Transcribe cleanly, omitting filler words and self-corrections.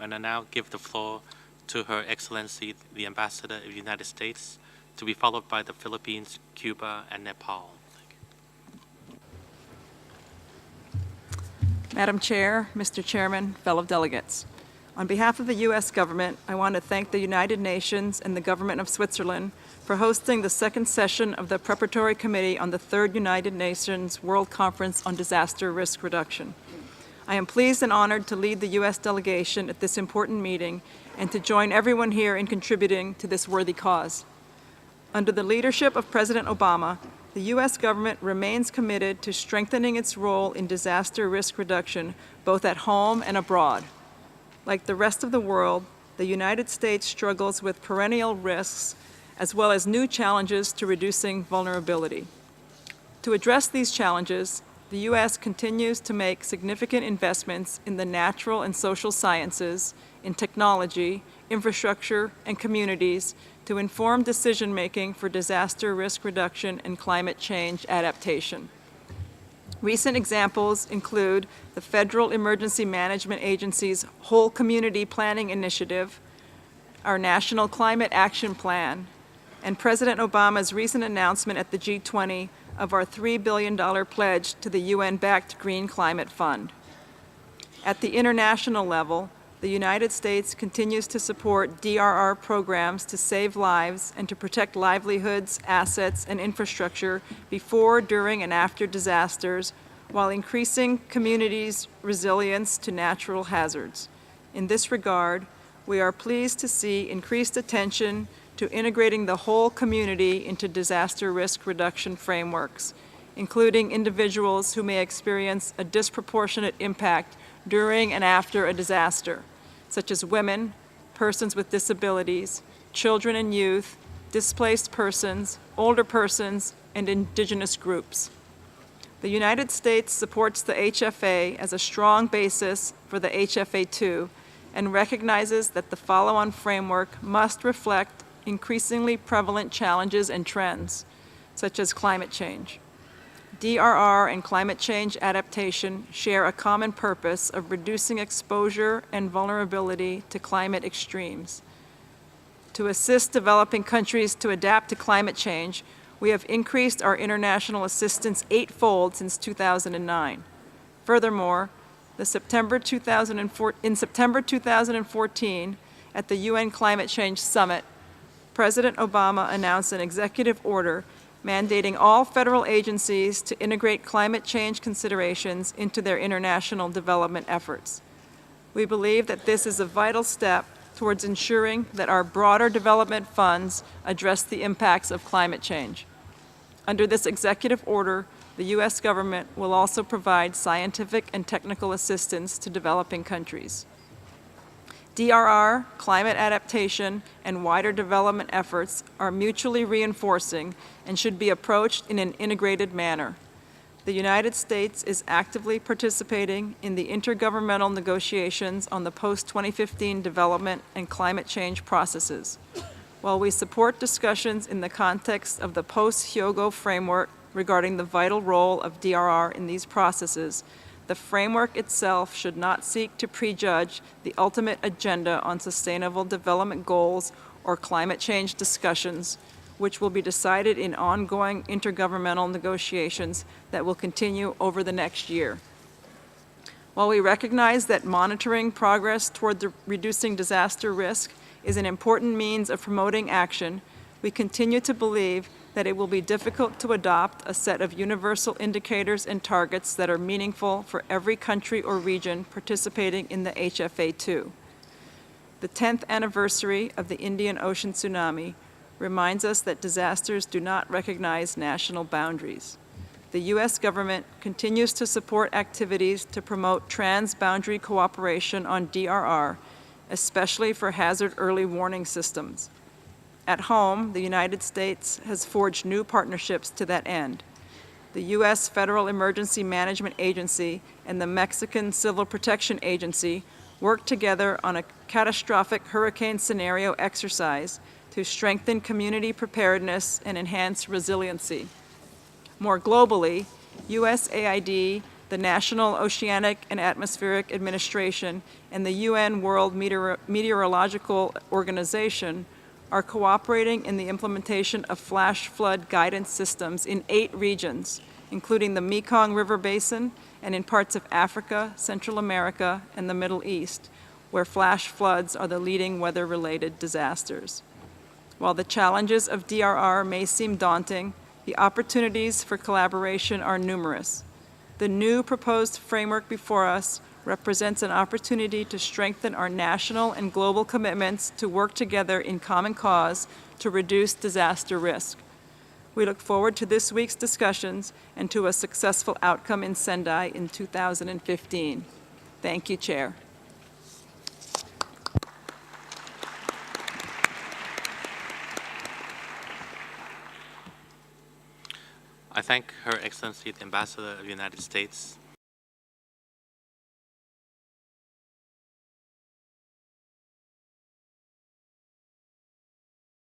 and I now give the floor to Her Excellency, the Ambassador of the United States, to be followed by the Philippines, Cuba, and Nepal. Madam Chair, Mr. Chairman, fellow delegates. On behalf of the U.S. government, I want to thank the United Nations and the government of Switzerland for hosting the second session of the Preparatory Committee on the Third United Nations World Conference on Disaster Risk Reduction. I am pleased and honored to lead the U.S. delegation at this important meeting and to join everyone here in contributing to this worthy cause. Under the leadership of President Obama, the U.S. government remains committed to strengthening its role in disaster risk reduction, both at home and abroad. Like the rest of the world, the United States struggles with perennial risks as well as new challenges to reducing vulnerability. To address these challenges, the U.S. continues to make significant investments in the natural and social sciences, in technology, infrastructure, and communities to inform decision-making for disaster risk reduction and climate change adaptation. Recent examples include the Federal Emergency Management Agency's Whole Community Planning Initiative, our National Climate Action Plan, and President Obama's recent announcement at the G20 of our $3 billion pledge to the UN-backed Green Climate Fund. At the international level, the United States continues to support DRR programs to save lives and to protect livelihoods, assets, and infrastructure before, during, and after disasters, while increasing communities' resilience to natural hazards. In this regard, we are pleased to see increased attention to integrating the whole community into disaster risk reduction frameworks, including individuals who may experience a disproportionate impact during and after a disaster, such as women, persons with disabilities, children and youth, displaced persons, older persons, and indigenous groups. The United States supports the HFA as a strong basis for the HFA2 and recognizes that the follow-on framework must reflect increasingly prevalent challenges and trends, such as climate change. DRR and climate change adaptation share a common purpose of reducing exposure and vulnerability to climate extremes. To assist developing countries to adapt to climate change, we have increased our international assistance 8-fold since 2009. Furthermore, in September 2014, at the UN Climate Change Summit, President Obama announced an executive order mandating all federal agencies to integrate climate change considerations into their international development efforts. We believe that this is a vital step towards ensuring that our broader development funds address the impacts of climate change. Under this executive order, the U.S. government will also provide scientific and technical assistance to developing countries. DRR, climate adaptation, and wider development efforts are mutually reinforcing and should be approached in an integrated manner. The United States is actively participating in the intergovernmental negotiations on the post-2015 development and climate change processes. While we support discussions in the context of the post-Hyogo framework regarding the vital role of DRR in these processes, the framework itself should not seek to prejudge the ultimate agenda on sustainable development goals or climate change discussions, which will be decided in ongoing intergovernmental negotiations that will continue over the next year. While we recognize that monitoring progress toward reducing disaster risk is an important means of promoting action, we continue to believe that it will be difficult to adopt a set of universal indicators and targets that are meaningful for every country or region participating in the HFA2. The 10th anniversary of the Indian Ocean tsunami reminds us that disasters do not recognize national boundaries. The U.S. government continues to support activities to promote trans-boundary cooperation on DRR, especially for hazard early warning systems. At home, the United States has forged new partnerships to that end. The U.S. Federal Emergency Management Agency and the Mexican Civil Protection Agency worked together on a catastrophic hurricane scenario exercise to strengthen community preparedness and enhance resiliency. More globally, USAID, the the National Oceanic and Atmospheric Administration, and the UN World Meteorological Organization are cooperating in the implementation of flash flood guidance systems in 8 regions, including the Mekong River Basin and in parts of Africa, Central America, and the Middle East, where flash floods are the leading weather-related disasters. While the challenges of DRR may seem daunting, the opportunities for collaboration are numerous. The new proposed framework before us represents an opportunity to strengthen our national and global commitments to work together in common cause to reduce disaster risk. We look forward to this week's discussions and to a successful outcome in Sendai in 2015. Thank you, Chair. I thank Her Excellency the Ambassador of the United States